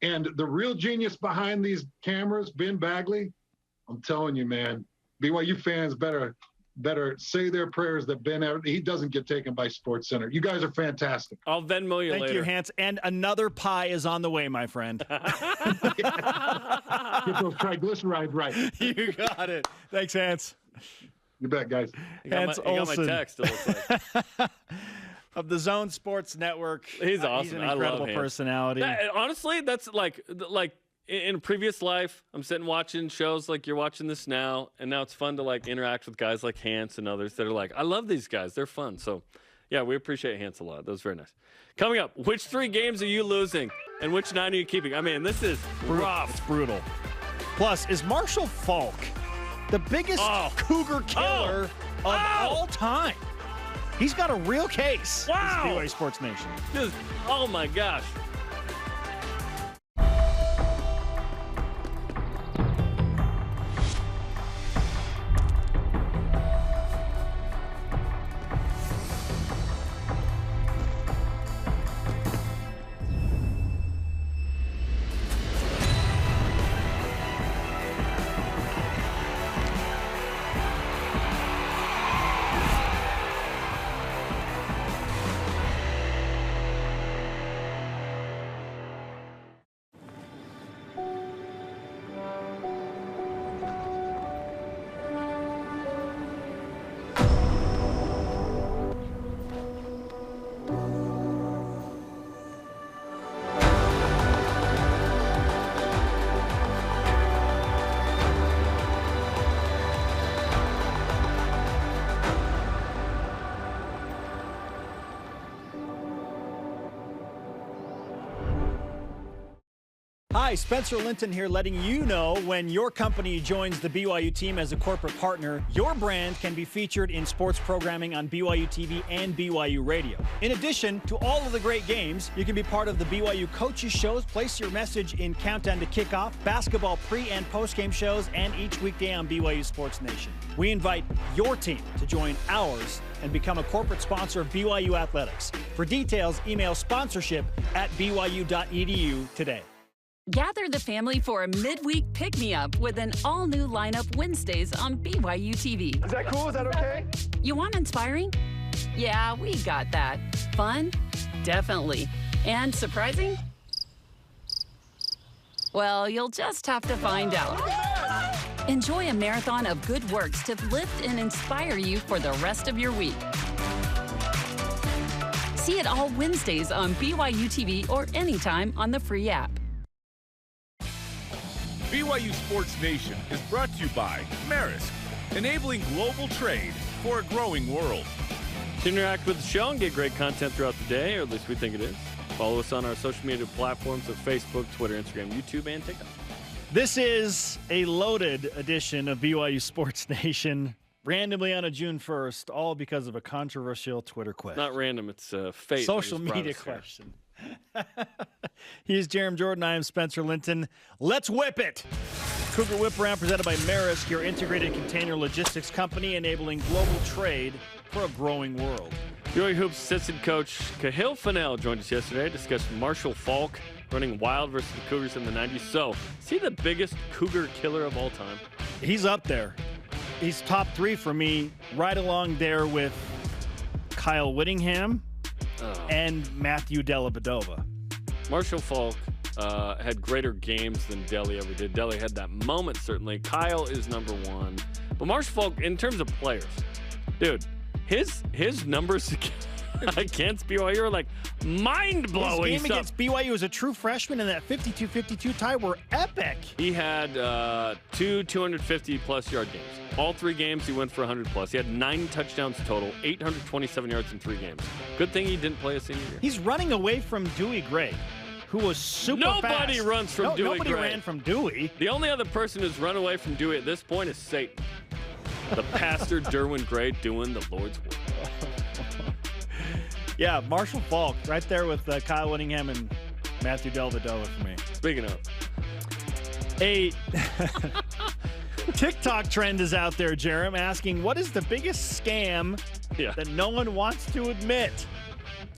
And the real genius behind these cameras, Ben Bagley, I'm telling you, man, BYU fans better say their prayers that Ben, he doesn't get taken by Sports Center. You guys are fantastic. I'll Venmo you later. Thank you, Hans. And another pie is on the way, my friend. Get those triglycerides right. You got it. Thanks, Hans. You bet, guys. You got my text, it looks like. Of the Zone Sports Network. He's awesome. He's an incredible personality. Honestly, that's like in a previous life, I'm sitting watching shows like you're watching this now, and now it's fun to like interact with guys like Hans and others that are like, I love these guys. They're fun. So, yeah, we appreciate Hans a lot. That was very nice. Coming up, which 3 games are you losing, and which 9 are you keeping? I mean, this is rough. It's brutal. Plus, is Marshall Falk the biggest cougar killer of all time? He's got a real case. Wow. This is BYU Sports Nation. Oh, my gosh. Hi, Spencer Linton here, letting you know when your company joins the BYU team as a corporate partner, your brand can be featured in sports programming on BYU TV and BYU Radio. In addition to all of the great games, you can be part of the BYU coaches shows, place your message in Countdown to Kickoff, basketball pre- and post-game shows, and each weekday on BYU Sports Nation. We invite your team to join ours and become a corporate sponsor of BYU Athletics. For details, email sponsorship@byu.edu today. Gather the family for a midweek pick-me-up with an all-new lineup Wednesdays on BYU TV. Is that cool? Is that okay? You want inspiring? Yeah, we got that. Fun? Definitely. And surprising? Well, you'll just have to find out. Enjoy a marathon of good works to lift and inspire you for the rest of your week. See it all Wednesdays on BYU TV or anytime on the free app. BYU Sports Nation is brought to you by Maersk, enabling global trade for a growing world. To interact with the show and get great content throughout the day, or at least we think it is, follow us on our social media platforms of Facebook, Twitter, Instagram, YouTube, and TikTok. This is a loaded edition of BYU Sports Nation, randomly on a June 1st, all because of a controversial Twitter question. Not random, it's fate. Social media question. He's Jaren Jordan. I am Spencer Linton. Let's whip it. Cougar Whip Around presented by Maersk, your integrated container logistics company enabling global trade for a growing world. BYU Hoops assistant coach Cahill Fennell joined us yesterday to discuss Marshall Faulk running wild versus the Cougars in the 90s. So, is he the biggest Cougar killer of all time? He's up there. He's top 3 for me, right along there with Kyle Whittingham and Matthew Dellavedova. Marshall Faulk had greater games than Delly ever did. Delly had that moment, certainly. Kyle is number 1. But Marshall Faulk, in terms of players, dude, his numbers against BYU are like mind-blowing. His game against BYU as a true freshman in that 52-52 tie were epic. He had 2 250-plus yard games. All 3 games he went for 100-plus. He had 9 touchdowns total, 827 yards in 3 games. Good thing he didn't play a senior year. He's running away from Dewey Gray, who was super fast. Nobody runs from Dewey Nobody Gray. ran from Dewey. The only other person who's run away from Dewey at this point is Satan. The pastor, Derwin Gray, doing the Lord's work. Yeah, Marshall Faulk, right there with Kyle Whittingham and Matthew Dellavedova for me. Speaking of. A TikTok trend is out there, Jaren, asking, what is the biggest scam that no one wants to admit?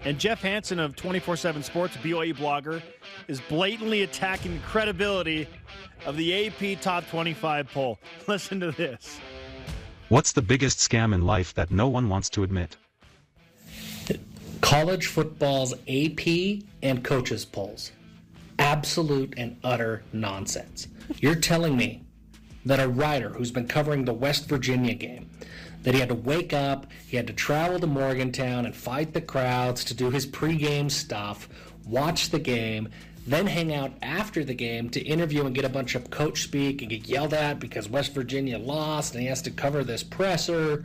And Jeff Hansen of 24/7 Sports, BYU blogger, is blatantly attacking the credibility of the AP Top 25 poll. Listen to this. What's the biggest scam in life that no one wants to admit? College football's AP and coaches polls. Absolute and utter nonsense. You're telling me that a writer who's been covering the West Virginia game, that he had to wake up, he had to travel to Morgantown and fight the crowds to do his pregame stuff, watch the game, then hang out after the game to interview and get a bunch of coach speak and get yelled at because West Virginia lost and he has to cover this presser.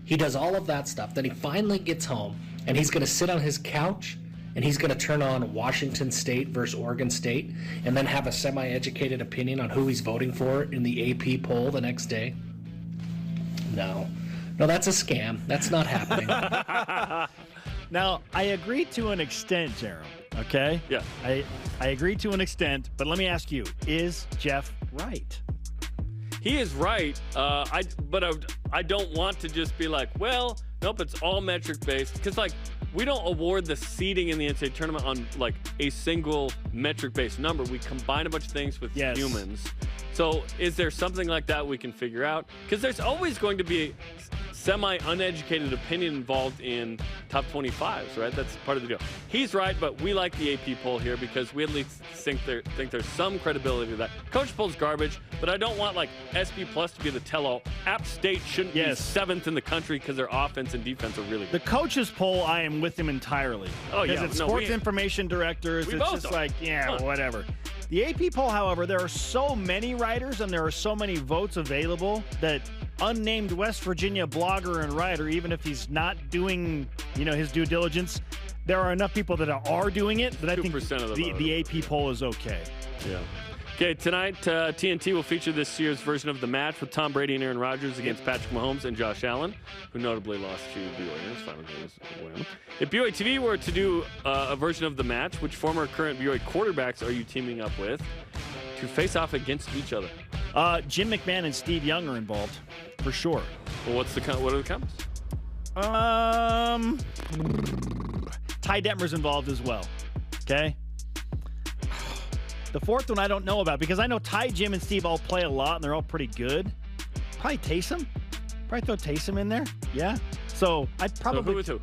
He does all of that stuff. Then he finally gets home and he's going to sit on his couch and he's going to turn on Washington State versus Oregon State and then have a semi-educated opinion on who he's voting for in the AP poll the next day. No, that's a scam. That's not happening. Now, I agree to an extent, Jaren, okay? Yeah. I agree to an extent, but let me ask you, is Jeff right? He is right, but I don't want to just be like, well, nope, it's all metric-based. Because, we don't award the seeding in the NCAA tournament on, a single metric-based number. We combine a bunch of things with humans. So is there something like that we can figure out? Because there's always going to be semi-uneducated opinion involved in top 25s, right? That's part of the deal. He's right, but we like the AP poll here because we at least think there's some credibility to that. Coach poll's garbage, but I don't want SP Plus to be the tell-all. App State shouldn't be 7th in the country because their offense and defense are really good. The coaches poll, I am with him entirely. Oh, yeah. Because it's sports information directors. It's just whatever. The AP poll, however, there are so many writers and there are so many votes available that unnamed West Virginia blogger and writer, even if he's not doing, his due diligence, there are enough people that are doing it that I think the AP poll is okay. Yeah. Okay, tonight, TNT will feature this year's version of the match with Tom Brady and Aaron Rodgers against Patrick Mahomes and Josh Allen, who notably lost to BYU in his final game. If BYU TV were to do a version of the match, which former or current BYU quarterbacks are you teaming up with to face off against each other? Jim McMahon and Steve Young are involved, for sure. Well, what are the comments? Ty Detmer's involved as well. Okay? The fourth one I don't know about because I know Ty, Jim, and Steve all play a lot and they're all pretty good. Probably Taysom. Probably throw Taysom in there. Yeah. So I'd probably. So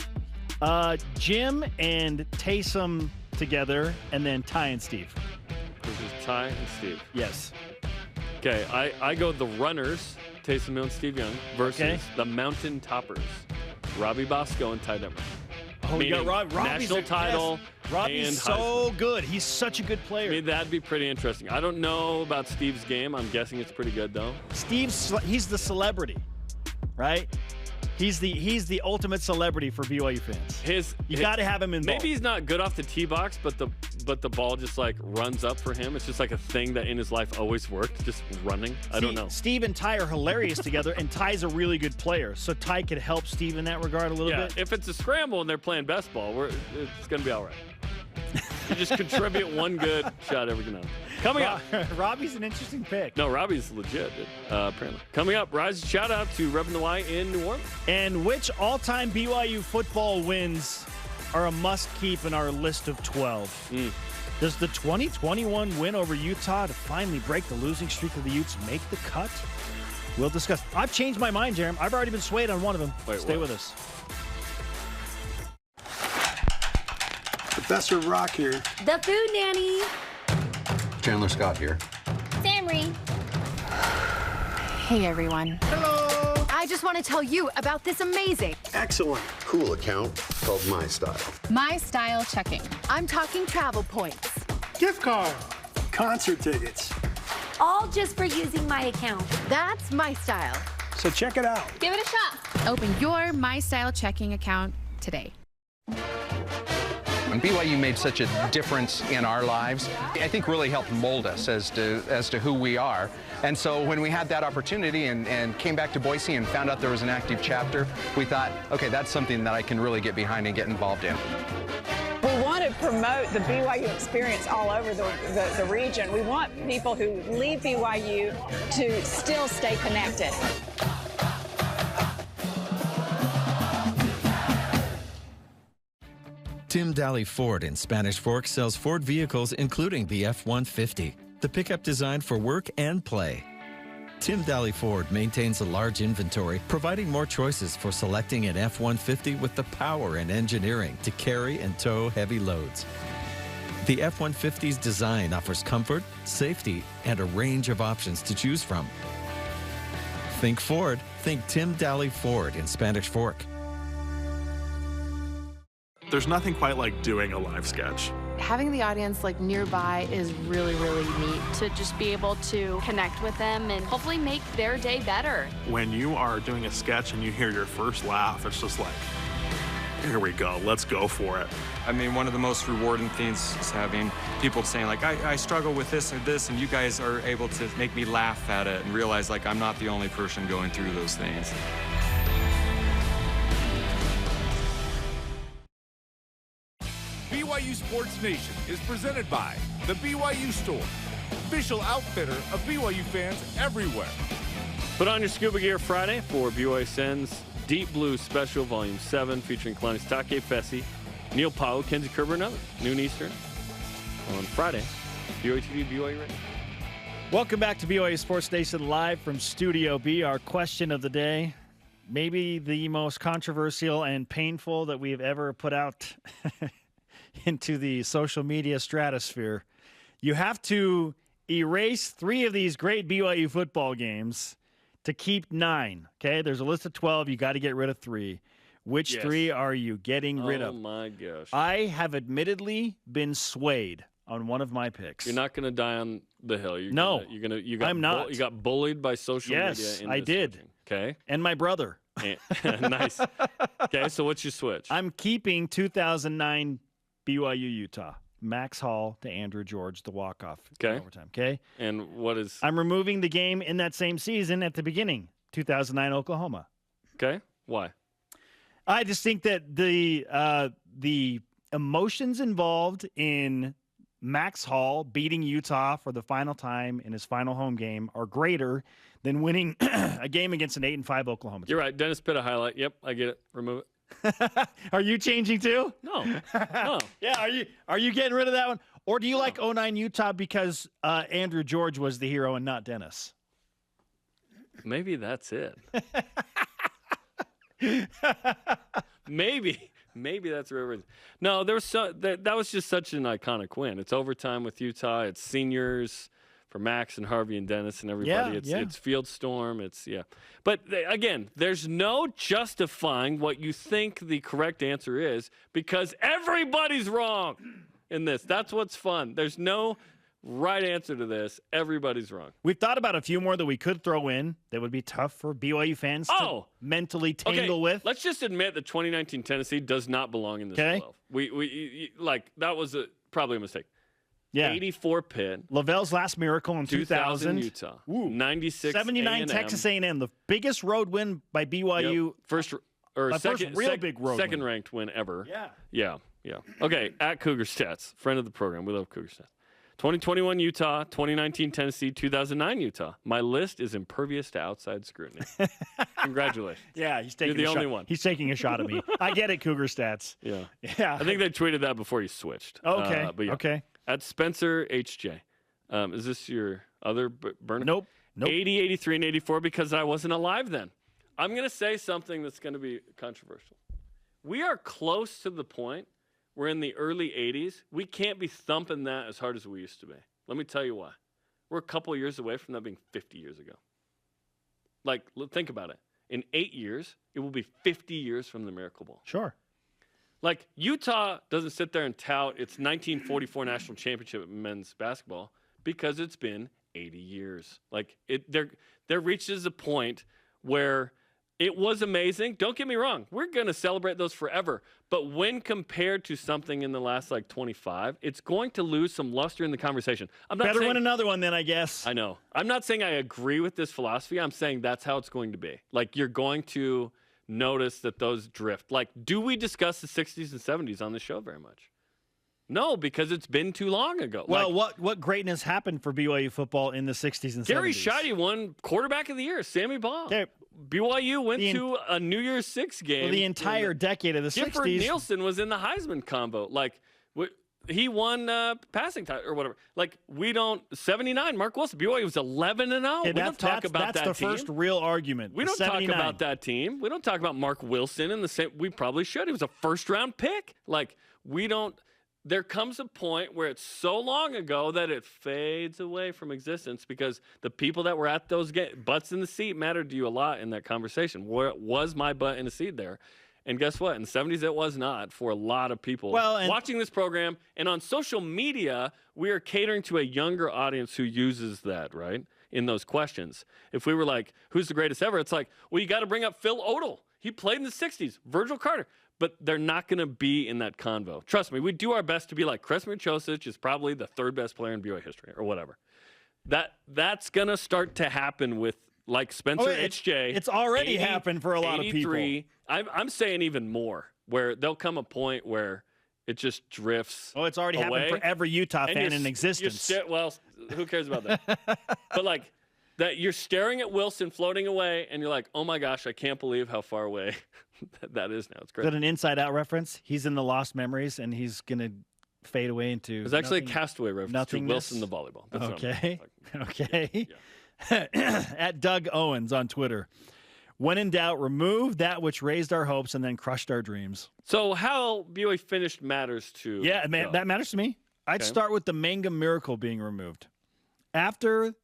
who? Jim and Taysom together, and then Ty and Steve. Versus Ty and Steve. Yes. Okay. I go the runners, Taysom Hill and Steve Young, versus the mountain toppers, Robbie Bosco and Ty Detmer. Oh, we got Robbie's national title. Yes. Robbie's so good. He's such a good player. I mean, that'd be pretty interesting. I don't know about Steve's game. I'm guessing it's pretty good, though. He's the celebrity, right? He's the ultimate celebrity for BYU fans. You got to have him involved. Maybe he's not good off the tee box, but the ball just runs up for him. It's just a thing that in his life always worked, just running. I don't know. Steve and Ty are hilarious together, and Ty's a really good player, so Ty could help Steve in that regard a little bit. If it's a scramble and they're playing best ball, it's going to be all right. You just contribute one good shot every now and then. Coming up. Robbie's an interesting pick. No, Robbie's legit, apparently. Coming up, Rise shout out to Reppin' the Y in New Orleans. And which all-time BYU football wins are a must-keep in our list of 12? Does the 2021 win over Utah to finally break the losing streak of the Utes make the cut? We'll discuss. I've changed my mind, Jaren. I've already been swayed on one of them. Stay with us. Professor Rock here. The Food Nanny. Chandler Scott here. Samry. Hey, everyone. Hello. I just want to tell you about this amazing, excellent, cool account called My Style. My Style Checking. I'm talking travel points. Gift card. Concert tickets. All just for using my account. That's My Style. So check it out. Give it a shot. Open your My Style Checking account today. When BYU made such a difference in our lives, I think really helped mold us as to who we are. And so when we had that opportunity and came back to Boise and found out there was an active chapter, we thought, okay, that's something that I can really get behind and get involved in. We want to promote the BYU experience all over the region. We want people who leave BYU to still stay connected. Tim Daly Ford in Spanish Fork sells Ford vehicles including the F-150, the pickup designed for work and play. Tim Daly Ford maintains a large inventory, providing more choices for selecting an F-150 with the power and engineering to carry and tow heavy loads. The F-150's design offers comfort, safety, and a range of options to choose from. Think Ford, think Tim Daly Ford in Spanish Fork. There's nothing quite like doing a live sketch. Having the audience nearby is really, really neat to just be able to connect with them and hopefully make their day better. When you are doing a sketch and you hear your first laugh, it's just like, here we go, let's go for it. I mean, one of the most rewarding things is having people saying, I struggle with this or this, and you guys are able to make me laugh at it and realize, I'm not the only person going through those things. BYU Sports Nation is presented by the BYU Store, official outfitter of BYU fans everywhere. Put on your scuba gear Friday for BYUSN's Deep Blue Special Volume 7 featuring Kalani Take, Fessy, Neil Powell, Kenzie Kerber, and others. Noon Eastern on Friday. BYU TV, BYU Radio. Welcome back to BYU Sports Nation live from Studio B. Our question of the day, maybe the most controversial and painful that we have ever put out into the social media stratosphere. You have to erase 3 of these great BYU football games to keep 9. Okay, there's a list of 12. You got to get rid of 3. Which 3 are you getting rid of? Oh my gosh! I have admittedly been swayed on one of my picks. You're not going to die on the hill. I'm not. You got bullied by social media. Yes, I did. Switching. Okay, and my brother. Nice. Okay, so what's your switch? I'm keeping 2009 BYU Utah. Max Hall to Andrew George, the walk-off. Okay. Overtime. Okay. And what is? I'm removing the game in that same season at the beginning, 2009 Oklahoma. Okay. Why? I just think that the emotions involved in Max Hall beating Utah for the final time in his final home game are greater than winning a game against an 8-5 Oklahoma team. You're right. Dennis Pitt, a highlight. Yep, I get it. Remove it. Are you changing too? No. Yeah, are you getting rid of that one? Or do you like 09 Utah because Andrew George was the hero and not Dennis? Maybe that's it. Maybe that's where it is. No, there was that was just such an iconic win. It's overtime with Utah. It's seniors for Max and Harvey and Dennis and everybody. It's Field Storm. But again, there's no justifying what you think the correct answer is because everybody's wrong in this. That's what's fun. There's no right answer to this. Everybody's wrong. We've thought about a few more that we could throw in that would be tough for BYU fans to mentally tangle with. Let's just admit that 2019 Tennessee does not belong in this 12. We that was probably a mistake. Yeah. 84 Pitt. Lavelle's last miracle in 2000. Utah. 96 79 A&M. Texas A&M. The biggest road win by BYU. Yep. First real big road second ranked win ever. Yeah. Yeah. Okay, at Cougar Stats, friend of the program. We love Cougar Stats. 2021 Utah, 2019 Tennessee, 2009 Utah. My list is impervious to outside scrutiny. Congratulations. Yeah, he's taking You're the a only shot. one. He's taking a shot at me. I get it, Cougar Stats. Yeah. Yeah. I think they tweeted that before you switched. Okay. But yeah. Okay. At Spencer HJ. Is this your other burner? Nope. 80, 83, and 84 because I wasn't alive then. I'm going to say something that's going to be controversial. We are close to the point where in the early 80s, we can't be thumping that as hard as we used to be. Let me tell you why. We're a couple years away from that being 50 years ago. Like, think about it. In 8 years, it will be 50 years from the Miracle Bowl. Sure. Like, Utah doesn't sit there and tout its 1944 national championship in men's basketball because it's been 80 years. Like, there reaches a point where it was amazing. Don't get me wrong. We're going to celebrate those forever. But when compared to something in the last, 25, it's going to lose some luster in the conversation. I'm not Better saying, win another one then, I guess. I know. I'm not saying I agree with this philosophy. I'm saying that's how it's going to be. Like, you're going to notice that those drift. Like, do we discuss the 60s and 70s on the show very much? No, because it's been too long ago. Well, what greatness happened for BYU football in the 60s and 70s? Gary Scheide won quarterback of the year. Sammy Baugh. Okay. BYU went to a New Year's Six game. Well, the entire decade of the 60s. Gifford Nielsen was in the Heisman combo. Like, he won passing time or whatever. Like, 79, Mark Wilson. BYU was 11-0. We don't talk about that team. That's the first real argument. We don't talk about that team. We don't talk about Mark Wilson in the same. We probably should. He was a first-round pick. Like, we don't. There comes a point where it's so long ago that it fades away from existence because the people that were at those butts in the seat mattered to you a lot in that conversation. Was my butt in the seat there? And guess what? In the 70s, it was not for a lot of people watching this program. And on social media, we are catering to a younger audience who uses that, right, in those questions. If we were like, who's the greatest ever? It's like, well, you got to bring up Phil Odell. He played in the 60s. Virgil Carter. But they're not going to be in that convo. Trust me, we do our best to be like Kresmir Chosic is probably the third best player in BYU history or whatever. That's going to start to happen with like Spencer HJ. It's already happened for a lot of people. I'm saying even more, where there'll come a point where it just drifts. Oh, it's already away. happened for every Utah fan in existence. Well, who cares about that? But like that, you're staring at Wilson floating away, and you're like, oh my gosh, I can't believe how far away that is now. It's great. Is that an Inside Out reference? He's in the Lost Memories, and he's going to fade away into. It's actually a Castaway reference to Wilson the volleyball. That's okay. Okay. Yeah. At Doug Owens on Twitter. When in doubt, remove that which raised our hopes and then crushed our dreams. So how BYU finished matters to that matters to me. I'd start with the Mangum Miracle being removed. After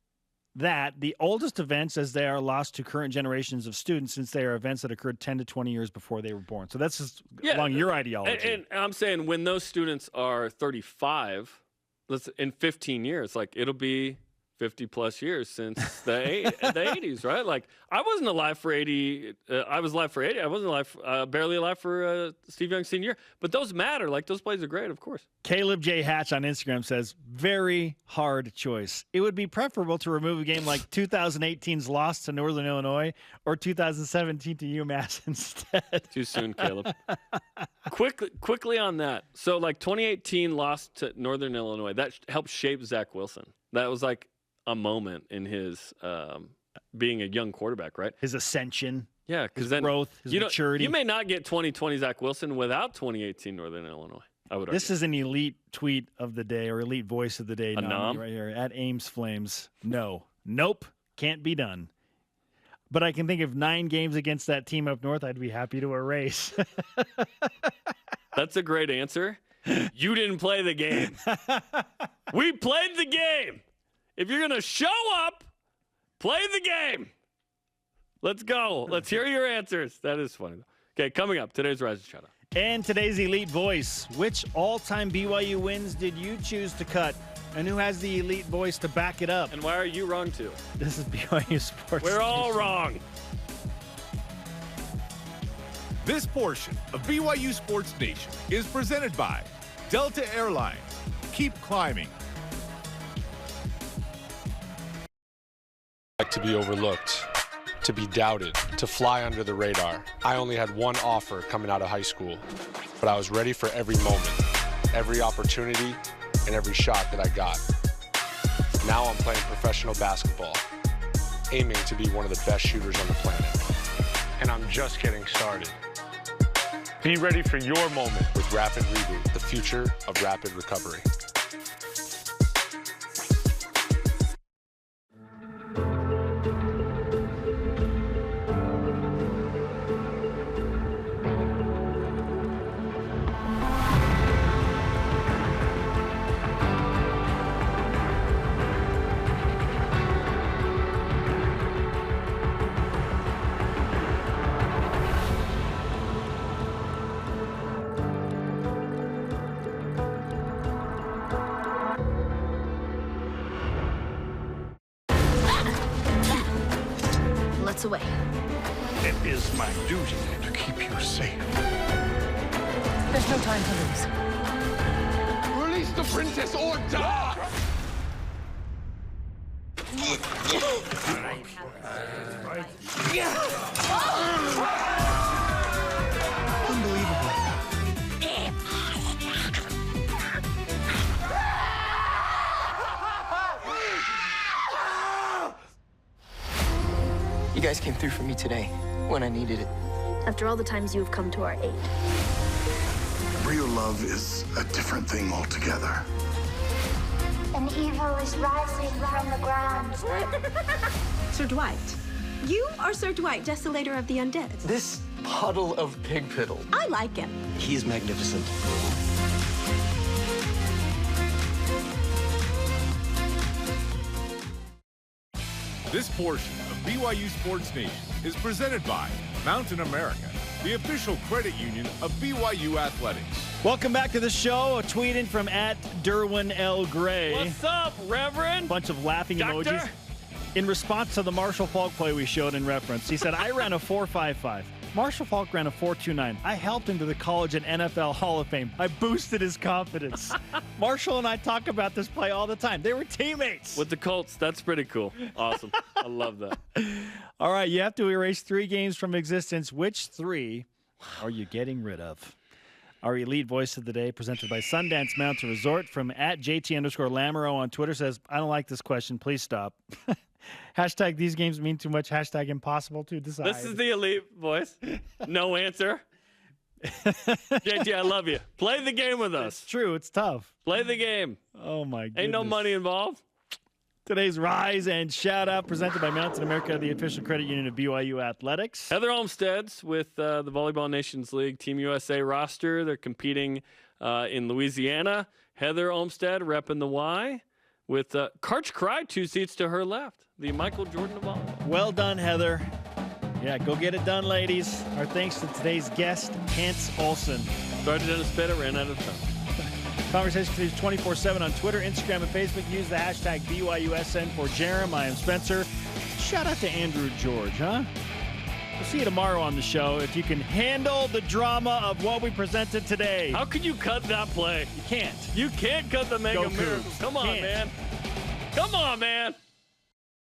that, the oldest events as they are lost to current generations of students since they are events that occurred 10 to 20 years before they were born. So that's just along your ideology. And I'm saying when those students are 35, in 15 years, like it'll be 50 plus years since the 80s, right? Like I wasn't alive for 80. I was alive for 80. I wasn't alive, barely alive for Steve Young's senior year. But those matter. Like those plays are great, of course. Caleb J. Hatch on Instagram says, very hard choice. It would be preferable to remove a game like 2018's loss to Northern Illinois or 2017 to UMass instead. Too soon, Caleb. Quickly on that. So like 2018 lost to Northern Illinois. That helped shape Zach Wilson. That was like a moment in his being a young quarterback, right? His ascension. Yeah, because then growth, his maturity. You may not get 2020 Zach Wilson without 2018 Northern Illinois. I would argue. This is an elite tweet of the day or elite voice of the day. Nom? Right here at Ames Flames. Nope, can't be done. But I can think of 9 games against that team up north I'd be happy to erase. That's a great answer. You didn't play the game. We played the game. If you're going to show up, play the game. Let's go. Let's hear your answers. That is funny. Okay, coming up, today's Rising Shout Out. And today's Elite Voice. Which all-time BYU wins did you choose to cut? And who has the elite voice to back it up? And why are you wrong, too? This is BYU Sports We're all Nation. wrong. This portion of BYU Sports Nation is presented by Delta Airlines. Keep climbing. To be overlooked, to be doubted, to fly under the radar. I only had one offer coming out of high school. but I was ready for every moment, every opportunity, and every shot that I got. Now I'm playing professional basketball, aiming to be one of the best shooters on the planet. And I'm just getting started. Be ready for your moment with Rapid Reboot, the future of rapid recovery. Away. It is my duty to keep you safe. There's no time to lose. Release the princess or die! You guys came through for me today, when I needed it. After all the times you have come to our aid. Real love is a different thing altogether. An evil is rising from the ground. Sir Dwight. You are Sir Dwight, Desolator of the Undead. This puddle of pig piddle. I like him. He's magnificent. This portion of BYU Sports Nation is presented by Mountain America, the official credit union of BYU Athletics. Welcome back to the show. A tweet in from @DerwinLGray. What's up, Reverend? Bunch of laughing Doctor? emojis. In response to the Marshall Falk play we showed in reference, he said, I ran a 4.55. Marshall Falk ran a 4.29. I helped him to the college and NFL Hall of Fame. I boosted his confidence. Marshall and I talk about this play all the time. They were teammates. With the Colts. That's pretty cool. Awesome. I love that. All right, you have to erase 3 games from existence. Which 3 are you getting rid of? Our elite voice of the day, presented by Sundance Mountain Resort, from @JT_Lamoureux on Twitter, says, I don't like this question. Please stop. Hashtag these games mean too much. Hashtag impossible to decide. This is the elite voice. No answer. JT, I love you. Play the game with us. It's true. It's tough. Play the game. Oh, my goodness. Ain't no money involved. Today's Rise and Shout Out, presented by Mountain America, the official credit union of BYU Athletics. Heather Olmstead's with the Volleyball Nations League Team USA roster. They're competing in Louisiana. Heather Olmstead repping the Y with Karch Cry 2 seats to her left. The Michael Jordan of volleyball. Well done, Heather. Yeah, go get it done, ladies. Our thanks to today's guest, Kance Olson. Started in a spit, it ran out of time. Conversation continues 24/7 on Twitter, Instagram, and Facebook. Use the hashtag BYUSN for Jaren. I am Spencer. Shout out to Andrew George, huh? We'll see you tomorrow on the show if you can handle the drama of what we presented today. How can you cut that play? You can't. You can't cut the Mega Miracle. Come on, man. Come on, man.